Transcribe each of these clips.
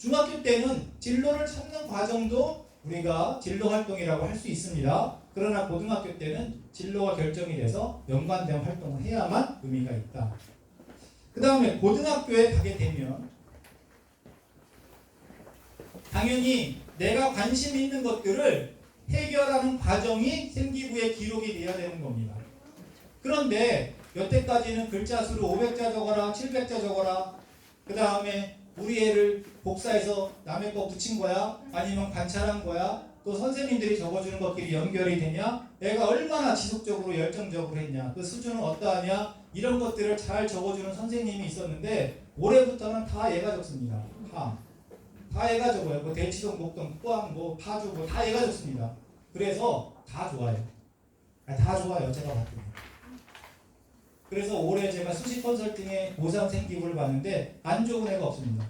중학교 때는 진로를 찾는 과정도 우리가 진로 활동이라고 할 수 있습니다. 그러나 고등학교 때는 진로가 결정이 돼서 연관된 활동을 해야만 의미가 있다. 그 다음에 고등학교에 가게 되면 당연히 내가 관심 있는 것들을 해결하는 과정이 생기부에 기록이 돼야 되는 겁니다. 그런데 여태까지는 글자 수를 500자 적어라, 700자 적어라, 그 다음에 우리 애를 복사해서 남의 거 붙인 거야? 아니면 관찰한 거야? 또 선생님들이 적어주는 것들이 연결이 되냐? 애가 얼마나 지속적으로 열정적으로 했냐? 그 수준은 어떠하냐? 이런 것들을 잘 적어주는 선생님이 있었는데 올해부터는 다 얘가 적습니다. 다 얘가 적어요. 뭐 대치동, 목동, 포항, 뭐 파주, 뭐 다 얘가 적습니다. 그래서 다 좋아요. 다 좋아요. 제가 봤더니. 그래서 올해 제가 수시 컨설팅에 고3 생기부를 봤는데 안 좋은 애가 없습니다.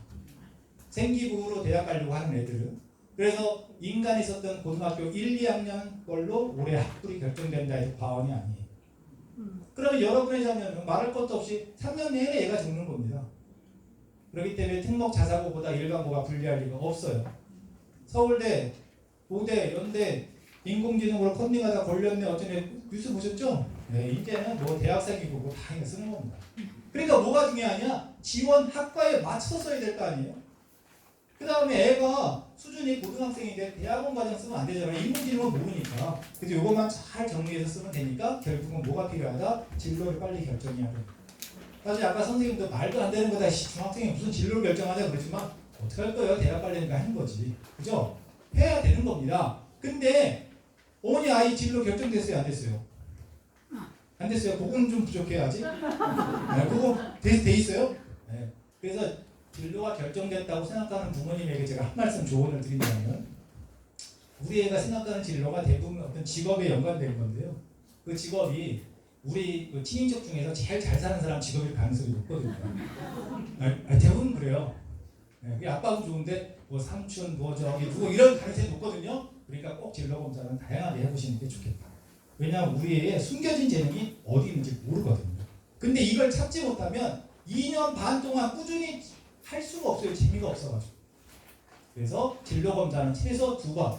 생기부로 대학 가려고 하는 애들은. 그래서 인간이 있었던 고등학교 1, 2학년 걸로 올해 학불이 결정된다 해서 과언이 아니에요. 그러면 여러분의 자녀는 말할 것도 없이 3년 내내 얘가 적는 겁니다. 그렇기 때문에 특목 자사고보다 일반고가 불리할 리가 없어요. 서울대, 고대, 연대, 인공지능으로 컨닝하다 걸렸네 어쩌네 뉴스 보셨죠? 네, 이제는 뭐 대학생이고 뭐 다 쓰는 겁니다. 그러니까 뭐가 중요하냐? 지원 학과에 맞춰서 써야 될 거 아니에요? 그 다음에 애가 수준이 고등학생인데 대학원 과정 쓰면 안 되잖아요. 인공지능은 모르니까. 그래서 이것만 잘 정리해서 쓰면 되니까 결국은 뭐가 필요하다? 진로를 빨리 결정해야 돼. 사실 아까 선생님도 말도 안 되는 거다. 중학생이 무슨 진로를 결정하자 그랬지만 어떻게 할 거예요? 대학 가려니까 하는 거지. 그죠? 해야 되는 겁니다. 근데 어머니 아이 진로 결정됐어요? 안 됐어요? 안 됐어요? 그건 좀 부족해야지. 네, 그거 돼 있어요? 네. 그래서 진로가 결정됐다고 생각하는 부모님에게 제가 한 말씀 조언을 드린다면 우리 애가 생각하는 진로가 대부분 어떤 직업에 연관된 건데요. 그 직업이 우리 그 친인척 중에서 제일 잘 사는 사람 직업일 가능성이 높거든요. 대부분 그래요. 네, 아빠도 좋은데 뭐 삼촌, 뭐 저기 누구 이런 가능성이 높거든요. 그러니까 꼭 진로 검사는 다양하게 해보시는 게 좋겠다. 왜냐하면 우리 애의 숨겨진 재능이 어디 있는지 모르거든요. 근데 이걸 찾지 못하면 2년 반 동안 꾸준히 할 수가 없어요. 재미가 없어가지고. 그래서 진로 검사는 최소 2번.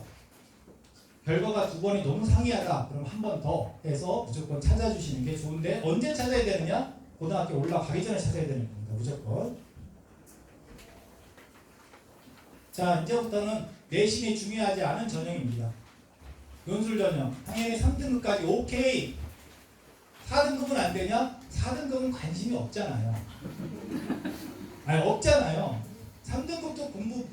결과가 2번이 너무 상이하다. 그럼 한 번 더 해서 무조건 찾아주시는 게 좋은데 언제 찾아야 되느냐? 고등학교 올라가기 전에 찾아야 되는 겁니다. 무조건. 자, 이제부터는 내신이 중요하지 않은 전형입니다. 논술 전형. 당연히 3등급까지 오케이. 4등급은 안 되냐? 4등급은 관심이 없잖아요. 아니 없잖아요. 3등급도 공부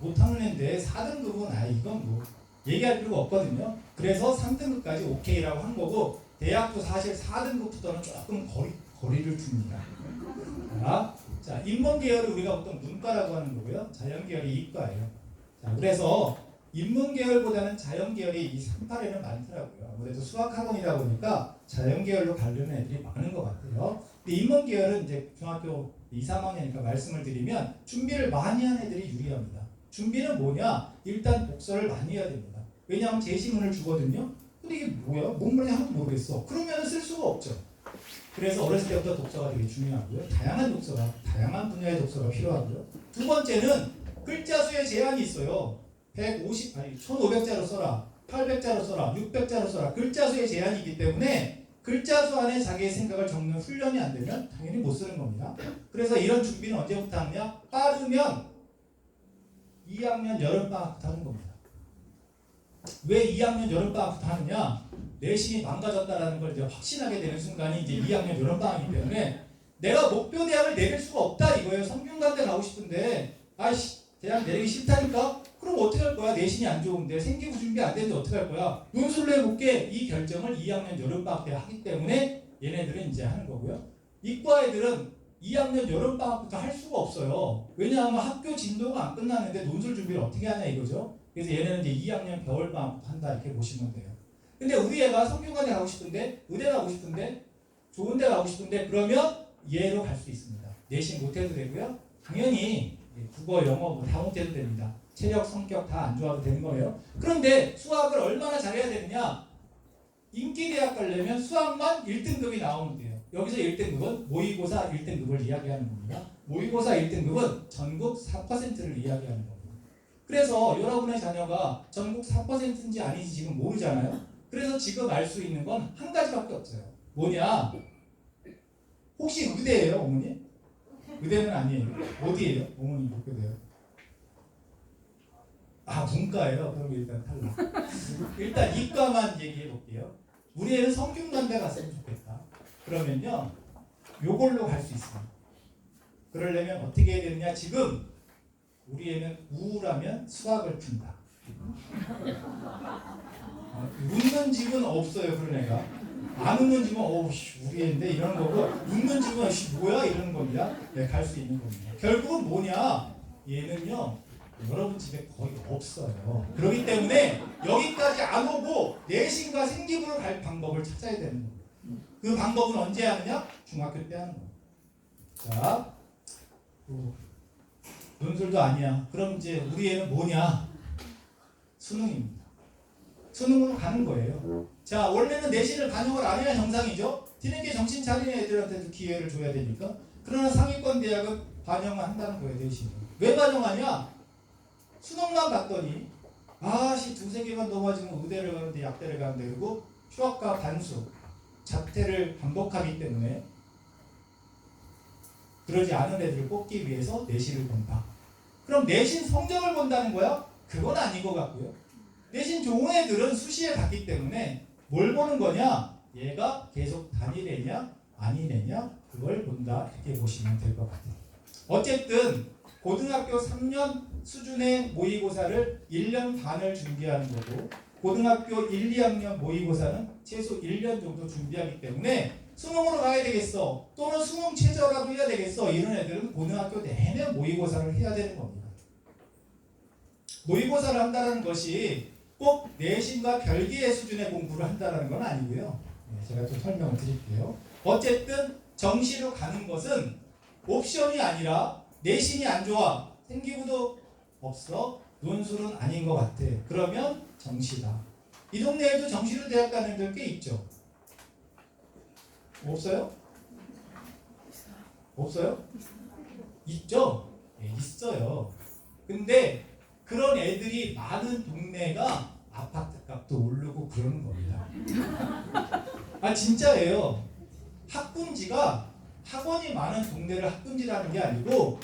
못하는 애인데 4등급은 이건 뭐 얘기할 필요가 없거든요. 그래서 3등급까지 오케이라고 한 거고 대학도 사실 4등급부터는 조금 거리를 둡니다. 자, 인문계열을 우리가 보통 문과라고 하는 거고요. 자연계열이 이과예요. 자, 그래서 인문계열보다는 자연계열이 이 38에는 많더라고요. 아무래도 수학학원이다 보니까 자연계열로 가려는 애들이 많은 것 같아요. 근데 인문계열은 이제 중학교 2, 3학년이니까 말씀을 드리면 준비를 많이 한 애들이 유리합니다. 준비는 뭐냐? 일단 독서를 많이 해야 됩니다. 왜냐하면 제시문을 주거든요. 근데 이게 뭐야? 뭔 말인지 하나도 모르겠어. 그러면 쓸 수가 없죠. 그래서 어렸을 때부터 독서가 되게 중요하고요. 다양한 분야의 독서가 필요하고요. 두 번째는 글자 수의 제한이 있어요. 1500자로 써라, 800자로 써라, 600자로 써라. 글자 수의 제한이 있기 때문에 글자 수 안에 자기의 생각을 적는 훈련이 안 되면 당연히 못 쓰는 겁니다. 그래서 이런 준비는 언제부터 하느냐? 빠르면 2학년 여름방학부터 하는 겁니다. 왜 2학년 여름방학부터 하느냐? 내신이 망가졌다는 걸 이제 확신하게 되는 순간이 이제 2학년 여름방학이기 때문에 내가 목표 대학을 내릴 수가 없다 이거예요. 성균관대 가고 싶은데 대학 내리기 싫다니까? 그럼 어떻게 할 거야? 내신이 안 좋은데 생기부 준비 안 되는데 어떻게 할 거야? 논술로 해볼게. 이 결정을 2학년 여름방학 때 하기 때문에 얘네들은 이제 하는 거고요. 이과 애들은 2학년 여름방학부터 할 수가 없어요. 왜냐하면 학교 진도가 안 끝났는데 논술 준비를 어떻게 하냐 이거죠. 그래서 얘네는 이제 2학년 겨울방학부터 한다 이렇게 보시면 돼요. 근데 우리 애가 성균관대 가고 싶은데 의대 가고 싶은데 좋은 데 가고 싶은데 그러면 얘로 갈 수 있습니다. 내신 못해도 되고요. 당연히 국어, 영어 뭐 다 못해도 됩니다. 체력, 성격 다 안 좋아도 되는 거예요. 그런데 수학을 얼마나 잘해야 되느냐? 인기대학 가려면 수학만 1등급이 나오면 돼요. 여기서 1등급은 모의고사 1등급을 이야기하는 겁니다. 모의고사 1등급은 전국 4%를 이야기하는 겁니다. 그래서 여러분의 자녀가 전국 4%인지 아닌지 지금 모르잖아요. 그래서 지금 알 수 있는 건 한 가지밖에 없어요. 뭐냐? 혹시 의대예요, 어머니? 의대는 아니에요. 어디예요? 어머니 의대요? 아, 문과예요. 그럼 일단 탈락. 일단 이과만 얘기해 볼게요. 우리 애는 성균관대 갔으면 좋겠다. 그러면요, 요걸로 갈 수 있습니다. 그러려면 어떻게 해야 되느냐? 지금 우리 애는 우울하면 수학을 푼다. 웃는 집은 없어요, 그런 애가. 안 웃는 집은 우리 애인데 이러는 거고, 웃는 집은 뭐야 이러는 겁니다. 네, 갈 수 있는 겁니다. 결국은 뭐냐? 얘는요, 여러분 집에 거의 없어요. 그렇기 때문에 여기까지 안 오고 내신과 생기부를 갈 방법을 찾아야 되는 겁니다. 그 방법은 언제 하느냐? 중학교 때 하는 거예요. 자, 논술도 아니야. 그럼 이제 우리 애는 뭐냐? 수능입니다. 수능으로 가는 거예요. 자, 원래는 내신을 반영을 안 해야 정상이죠. 뒤늦게 정신 차리는 애들한테도 기회를 줘야 되니까. 그러나 상위권 대학은 반영을 한다는 거예요, 내신을. 왜 반영하냐? 수능만 봤더니 두세 개만 넘어지면 의대를 가는데 약대를 가는데 그리고 휴학과 반수, 자퇴를 반복하기 때문에 그러지 않은 애들을 뽑기 위해서 내신을 본다. 그럼 내신 성적을 본다는 거야? 그건 아닌 것 같고요. 내신 좋은 애들은 수시에 갔기 때문에 뭘 보는 거냐? 얘가 계속 단일애냐 아니래냐 그걸 본다. 이렇게 보시면 될 것 같아요. 어쨌든 고등학교 3년 수준의 모의고사를 1년 반을 준비하는 거고 고등학교 1, 2학년 모의고사는 최소 1년 정도 준비하기 때문에 수능으로 가야 되겠어. 또는 수능 최저라도 해야 되겠어. 이런 애들은 고등학교 내내 모의고사를 해야 되는 겁니다. 모의고사를 한다는 것이 꼭 내신과 별개의 수준의 공부를 한다는 건 아니고요. 제가 좀 설명을 드릴게요. 어쨌든 정시로 가는 것은 옵션이 아니라 내신이 안 좋아. 생기부도 없어. 논술은 아닌 것 같아. 그러면 정시다. 이 동네에도 정시로 대학 가는 애들 꽤 있죠. 없어요? 없어요? 있죠? 네, 있어요. 근데 그런 애들이 많은 동네가 아파트 값도 오르고 그러는 겁니다. 아, 진짜예요. 학군지가 학원이 많은 동네를 학군지라는 게 아니고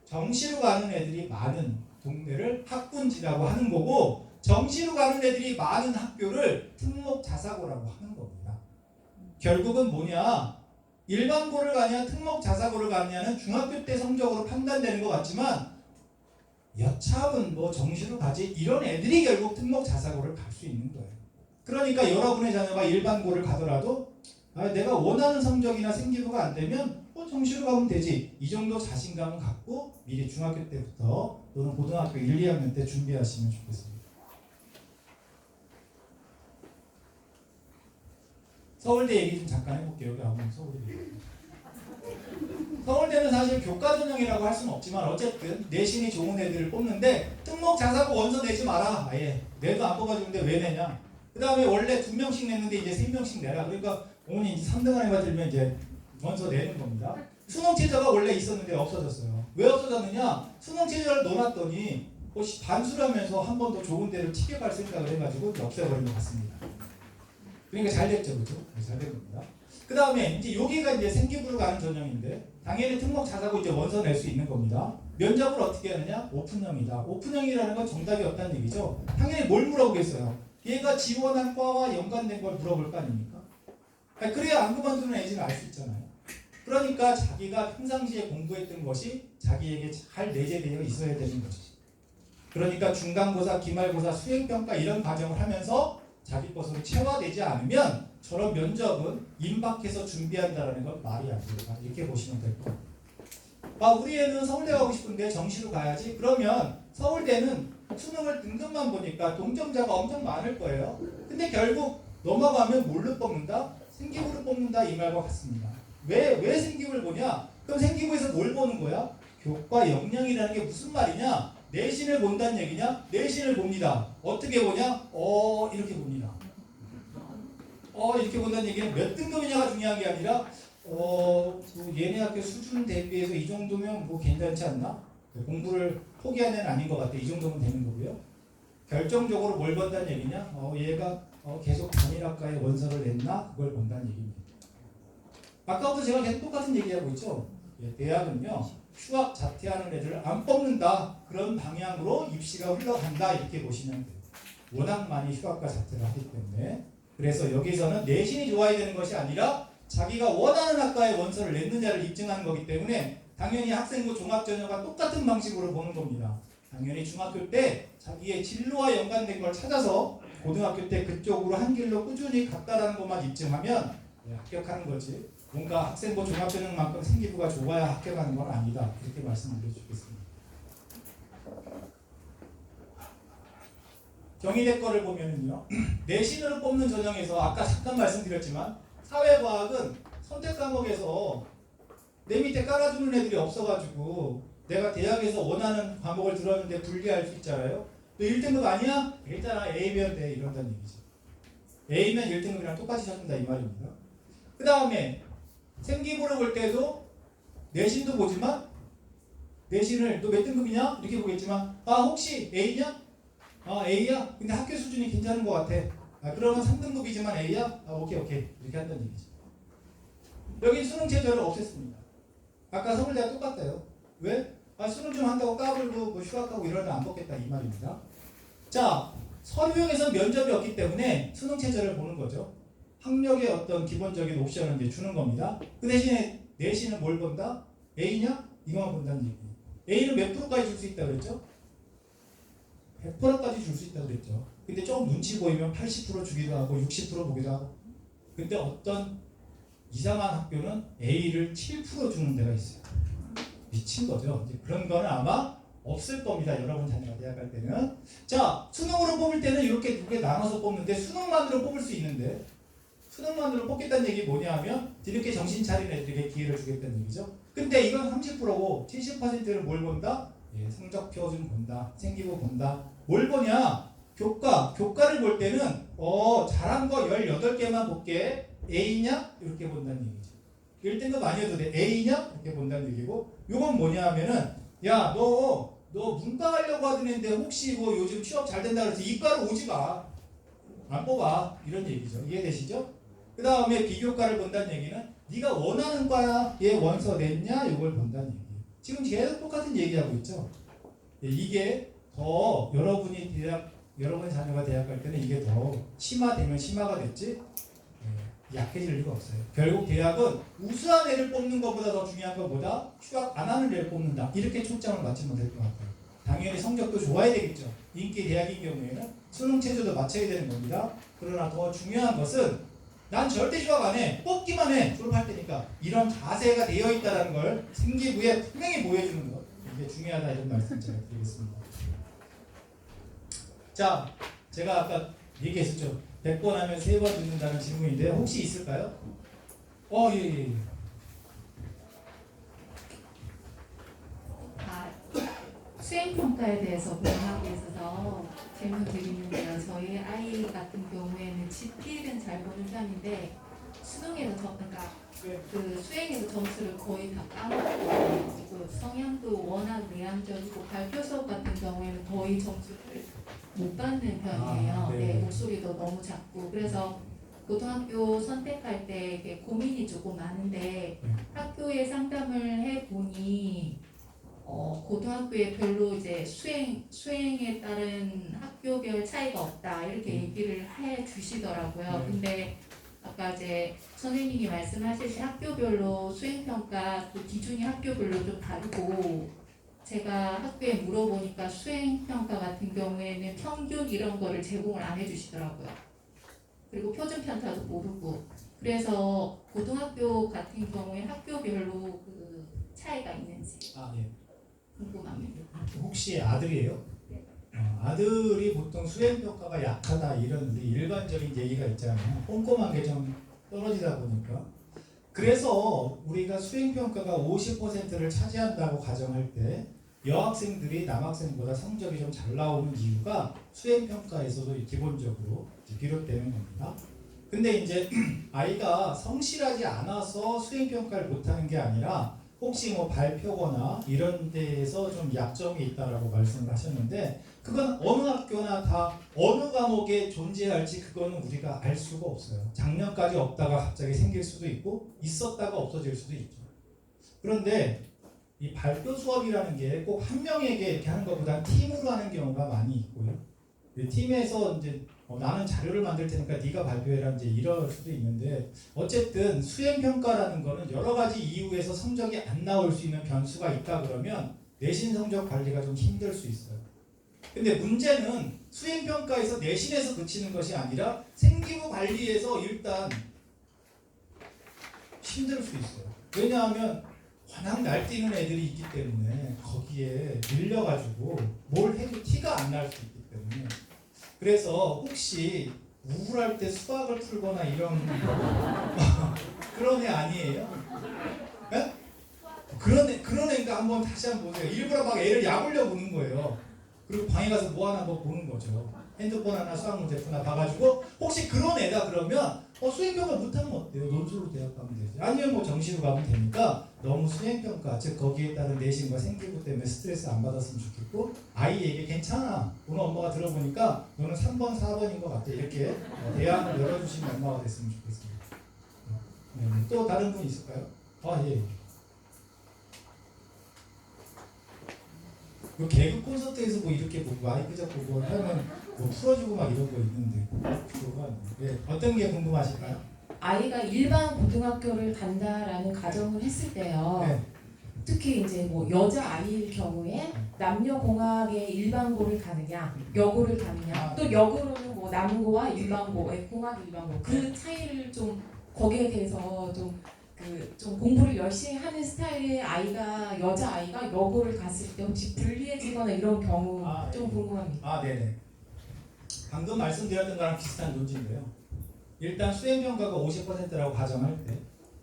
정시로 가는 애들이 많은 동네를 학군지라고 하는 거고 정시로 가는 애들이 많은 학교를 특목자사고라고 하는 겁니다. 결국은 뭐냐? 일반고를 가냐 특목자사고를 가냐는 중학교 때 성적으로 판단되는 것 같지만 여차하면 뭐 정시로 가지 이런 애들이 결국 특목자사고를 갈 수 있는 거예요. 그러니까 여러분의 자녀가 일반고를 가더라도 내가 원하는 성적이나 생기부가 안 되면 정시로 가면 되지. 이 정도 자신감을 갖고 미리 중학교 때부터 또는 고등학교 1, 2학년 때 준비하시면 좋겠습니다. 서울대 얘기 좀 잠깐 해볼게요. 여기 아무튼 서울대 얘기. 서울대는 사실 교과 전형이라고 할 수는 없지만 어쨌든 내신이 좋은 애들을 뽑는데 특목자사고 원서 내지 마라. 아예 내도 안 뽑아주는데 왜 내냐. 그 다음에 원래 2명씩 냈는데 이제 3명씩 내라. 그러니까 어머니 3등 안에만 들면 이제 원서 내는 겁니다. 수능 최저가 원래 있었는데 없어졌어요. 왜 없어졌느냐? 수능 최저를 넣어놨더니 반수라면서 한 번 더 좋은 데를 튀겨갈 생각을 해가지고 없애버린 것 같습니다. 그러니까 잘 됐죠, 그렇죠? 잘 된 겁니다. 그 다음에 이제 여기가 이제 생기부로 가는 전형인데 당연히 특목자사고 이제 원서 낼 수 있는 겁니다. 면접을 어떻게 하느냐? 오픈형이다. 오픈형이라는 건 정답이 없다는 얘기죠. 당연히 뭘 물어보겠어요? 얘가 지원한 과와 연관된 걸 물어볼 거 아닙니까? 그래야 안 그만두는 애지는 알 수 있잖아요. 그러니까 자기가 평상시에 공부했던 것이 자기에게 잘 내재되어 있어야 되는 거죠. 그러니까 중간고사, 기말고사, 수행평가 이런 과정을 하면서 자기 것으로 체화되지 않으면 저런 면접은 임박해서 준비한다는 건 말이 안 돼요. 이렇게 보시면 될 것 같아요. 우리 애는 서울대 가고 싶은데 정시로 가야지. 그러면 서울대는 수능을 등급만 보니까 동점자가 엄청 많을 거예요. 근데 결국 넘어가면 뭘로 뽑는다? 생기부를 뽑는다 이 말과 같습니다. 왜 생기부를 보냐? 그럼 생기부에서 뭘 보는 거야? 교과 역량이라는 게 무슨 말이냐? 내신을 본다는 얘기냐? 내신을 봅니다. 어떻게 보냐? 이렇게 봅니다. 이렇게 본다는 얘기는 몇 등급이냐가 중요한 게 아니라 뭐 얘네 학교 수준 대비해서 이 정도면 뭐 괜찮지 않나? 공부를 포기한 애는 아닌 것 같아. 이 정도면 되는 거고요. 결정적으로 뭘 본다는 얘기냐? 얘가 계속 단일학과에 원서를 냈나? 그걸 본다는 얘기입니다. 아까부터 제가 계속 똑같은 얘기하고 있죠. 대학은요, 휴학 자퇴하는 애들을 안 뽑는다. 그런 방향으로 입시가 흘러간다. 이렇게 보시면 돼요. 워낙 많이 휴학과 자퇴를 하기 때문에. 그래서 여기서는 내신이 좋아야 되는 것이 아니라 자기가 원하는 학과에 원서를 냈느냐를 입증하는 거기 때문에 당연히 학생부 종합전형과 똑같은 방식으로 보는 겁니다. 당연히 중학교 때 자기의 진로와 연관된 걸 찾아서 고등학교 때 그쪽으로 한 길로 꾸준히 갔다라는 것만 입증하면 합격하는 거지. 뭔가 학생부 종합전형만큼 생기부가 좋아야 합격하는 건 아니다. 이렇게 말씀드려주겠습니다. 경희대 거를 보면은요. 내신으로 뽑는 전형에서 아까 잠깐 말씀드렸지만 사회과학은 선택 과목에서 내 밑에 깔아주는 애들이 없어가지고 내가 대학에서 원하는 과목을 들었는데 분리할 수 있잖아요. 너 1등급 아니야? 일단 A면 돼. 이런다는 얘기죠. A면 1등급이랑 똑같이 쳐준다 이 말입니다. 그 다음에 생기부를 볼 때도 내신도 보지만 내신을 너 몇 등급이냐? 이렇게 보겠지만 혹시 A냐? A야? 근데 학교 수준이 괜찮은 것 같아. 그러면 3등급이지만 A야? 오케이 이렇게 한다는 얘기죠. 여기 수능 최저를 없앴습니다. 아까 서울대와 똑같아요. 왜? 수능 좀 한다고 까불고 뭐 휴학하고 이러면 안 먹겠다 이 말입니다. 자, 서류형에서 면접이 없기 때문에 수능 최저를 보는 거죠. 학력의 어떤 기본적인 옵션을 이제 주는 겁니다. 그 대신에 내신은 뭘 본다? A냐? 이거만 본다는 얘기예요. A는 몇 프로까지 줄 수 있다고 그랬죠? 100%까지 줄 수 있다고 그랬죠. 근데 조금 눈치 보이면 80% 주기도 하고 60% 보기도 하고. 근데 어떤 이상한 학교는 A를 7% 주는 데가 있어요. 미친 거죠. 이제 그런 거는 아마 없을 겁니다. 여러분 자녀가 대학 갈 때는. 자, 수능으로 뽑을 때는 이렇게 두 개 나눠서 뽑는데 수능만으로 뽑을 수 있는데 수능만으로 뽑겠다는 얘기 뭐냐 하면 이렇게 정신 차린 애들에게 기회를 주겠다는 얘기죠. 근데 이건 30%고 70%를 뭘 본다? 성적표 좀 본다. 생기부 본다. 뭘 보냐? 교과를 볼 때는 잘한 거 18개만 볼게. A냐? 이렇게 본다는 얘기죠. 1등급 아니어도 돼. A냐? 이렇게 본다는 얘기고 이건 뭐냐 하면은 야, 너 문과 가려고 하던 애인데 혹시 뭐 요즘 취업 잘 된다 그래서 이과로 오지 마. 안 뽑아. 이런 얘기죠. 이해되시죠? 그 다음에 비교과를 본다는 얘기는 네가 원하는 과에 원서 냈냐? 이걸 본다는 얘기예요. 지금 계속 똑같은 얘기하고 있죠. 이게 더 여러분의 자녀가 대학 갈 때는 이게 더 심화되면 심화가 됐지 약해질 리가 없어요. 결국 대학은 우수한 애를 뽑는 것보다 더 중요한 것보다 휴학 안 하는 애를 뽑는다. 이렇게 초점을 맞추면 될 것 같아요. 당연히 성적도 좋아야 되겠죠. 인기 대학인 경우에는 수능 체제도 맞춰야 되는 겁니다. 그러나 더 중요한 것은 난 절대 휴학 안 해. 뽑기만 해. 졸업할 때니까. 이런 자세가 되어 있다는 걸 생기부에 분명히 보여주는 것. 이게 중요하다 이런 말씀 제가 드리겠습니다. 자, 제가 아까 얘기했었죠. 100번 하면 3번 듣는다는 질문인데 혹시 있을까요? 예. 수행평가에 대해서 공부하고 있어서 질문 드리는데요. 저희 아이 같은 경우에는 지필은 잘 보는 편인데 수능에서 그러니까 그 수행에서 점수를 거의 다 까먹고 그 성향도 워낙 내향적이고 발표 수업 같은 경우에는 거의 점수를 못 받는 편이에요. 네. 네, 목소리도 너무 작고 그래서 고등학교 선택할 때 이렇게 고민이 조금 많은데 학교에 상담을 해보니 고등학교에 별로 이제 수행에 따른 학교별 차이가 없다 이렇게 얘기를 해 주시더라고요. 근데 아까 이제 선생님이 말씀하시듯이 학교별로 수행평가 그 기준이 학교별로 좀 다르고 제가 학교에 물어보니까 수행평가 같은 경우에는 평균 이런 거를 제공을 안 해주시더라고요. 그리고 표준편차도 모르고 그래서 고등학교 같은 경우에 학교별로 그 차이가 있는지 궁금합니다. 혹시 아들이에요? 네. 아들이 보통 수행평가가 약하다 이런 일반적인 얘기가 있잖아요. 꼼꼼한 게 좀 떨어지다 보니까. 그래서 우리가 수행평가가 50%를 차지한다고 가정할 때 여학생들이 남학생보다 성적이 좀 잘 나오는 이유가 수행평가에서도 기본적으로 비롯되는 겁니다. 근데 이제 아이가 성실하지 않아서 수행평가를 못하는 게 아니라 혹시 뭐 발표거나 이런 데에서 좀 약점이 있다라고 말씀을 하셨는데 그건 어느 학교나 다 어느 과목에 존재할지 그거는 우리가 알 수가 없어요. 작년까지 없다가 갑자기 생길 수도 있고 있었다가 없어질 수도 있죠. 그런데 이 발표 수업이라는 게 꼭 한 명에게 이렇게 하는 것보다 팀으로 하는 경우가 많이 있고요. 팀에서 이제 나는 자료를 만들 테니까 네가 발표해라 이제 이럴 수도 있는데 어쨌든 수행 평가라는 거는 여러 가지 이유에서 성적이 안 나올 수 있는 변수가 있다 그러면 내신 성적 관리가 좀 힘들 수 있어요. 근데 문제는 수행 평가에서 내신에서 그치는 것이 아니라 생기부 관리에서 일단 힘들 수 있어요. 왜냐하면 워낙 날뛰는 애들이 있기 때문에 거기에 밀려가지고 뭘 해도 티가 안 날 수 있기 때문에 그래서 혹시 우울할 때 수학을 풀거나 이런 그런 애 아니에요? 네? 그런 애가 한번 다시 한번 보세요. 일부러 막 애를 약올려 보는 거예요. 그리고 방에 가서 뭐 하나 뭐 보는 거죠. 핸드폰 하나 수학 문제 푸나 봐가지고 혹시 그런 애다 그러면 수행평가 못하면 어때요? 논술로 대학 가면 되지. 아니면 뭐 정시로 가면 되니까 너무 수행평가 즉 거기에 따른 내신과 생기부 때문에 스트레스 안 받았으면 좋겠고 아이에게 괜찮아. 오늘 엄마가 들어보니까 너는 3번 4번인 것 같아. 이렇게 대안을 열어주시는 엄마가 됐으면 좋겠습니다. 또 다른 분 있을까요? 예. 그 개그 콘서트에서 뭐 이렇게 뭐 마이크 잡고 뭐 하면 뭐 풀어주고 막 이런 거 있는데 그거가 어떤 게 궁금하실까요? 아이가 일반 고등학교를 간다라는 가정을 했을 때요. 네. 특히 이제 뭐 여자 아이일 경우에 남녀공학의 일반고를 가느냐, 여고를 가느냐, 또 역으로는 뭐 남고와 일반고, 공학 일반고 그 차이를 좀 거기에 대해서 좀 공부를 열심히 하는 스타일의 아이가 여자 아이가 여고를 갔을 때 혹시 불리해지거나 이런 경우 좀 궁금합니다. 네네. 방금 말씀드렸던 거랑 비슷한 논지인데요. 일단 수행평가가 50%라고 가정할 때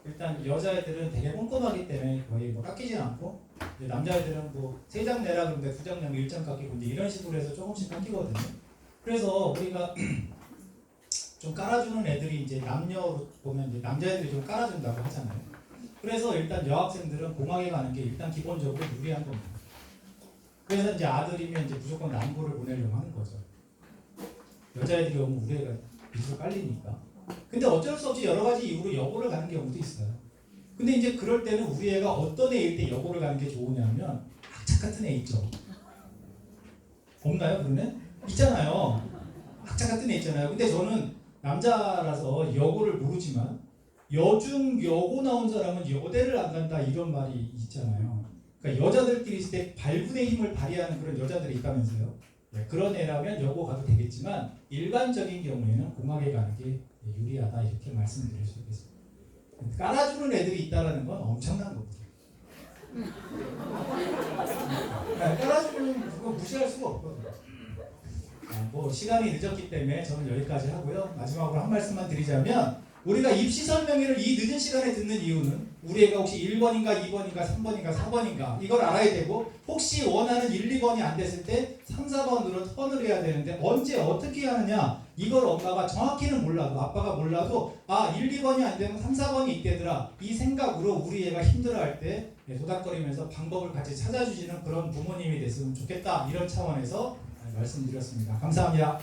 일단 여자애들은 되게 꼼꼼하기 때문에 거의 뭐 깎이진 않고 이제 남자애들은 뭐 3장 내라 그러는데 2장 내면 1장 깎이고 이제 이런 식으로 해서 조금씩 깎이거든요. 그래서 우리가 좀 깔아주는 애들이 이제 남녀로 보면 이제 남자애들이 좀 깔아준다고 하잖아요. 그래서 일단 여학생들은 공학에 가는 게 일단 기본적으로 유리한 겁니다. 그래서 이제 아들이면 이제 무조건 남고를 보내려고 하는 거죠. 여자애들이 오면 우리 애가 미술 깔리니까. 근데 어쩔 수 없이 여러 가지 이유로 여고를 가는 경우도 있어요. 근데 이제 그럴 때는 우리 애가 어떤 애일 때 여고를 가는 게 좋으냐면 악착 같은 애 있죠. 없나요? 그런 애? 있잖아요. 악착 같은 애 있잖아요. 근데 저는 남자라서 여고를 모르지만 여중 여고 나온 사람은 여대를 안 간다 이런 말이 있잖아요. 그러니까 여자들끼리 있을 때 발군의 힘을 발휘하는 그런 여자들이 있다면서요. 그런 애라면 여고 가도 되겠지만 일반적인 경우에는 공학에 가는 게 유리하다 이렇게 말씀드릴 수 있겠습니다. 깔아주는 애들이 있다는 건 엄청난 겁니다. 깔아주는 그거 무시할 수가 없거든요. 뭐 시간이 늦었기 때문에 저는 여기까지 하고요. 마지막으로 한 말씀만 드리자면 우리가 입시 설명회를 이 늦은 시간에 듣는 이유는 우리 애가 혹시 1번인가 2번인가 3번인가 4번인가 이걸 알아야 되고 혹시 원하는 1, 2번이 안 됐을 때 3, 4번으로 턴을 해야 되는데 언제 어떻게 하느냐 이걸 엄마가 정확히는 몰라도 아빠가 몰라도 1, 2번이 안 되면 3, 4번이 있대더라 이 생각으로 우리 애가 힘들어할 때 도닥거리면서 방법을 같이 찾아주시는 그런 부모님이 됐으면 좋겠다 이런 차원에서 말씀드렸습니다. 감사합니다.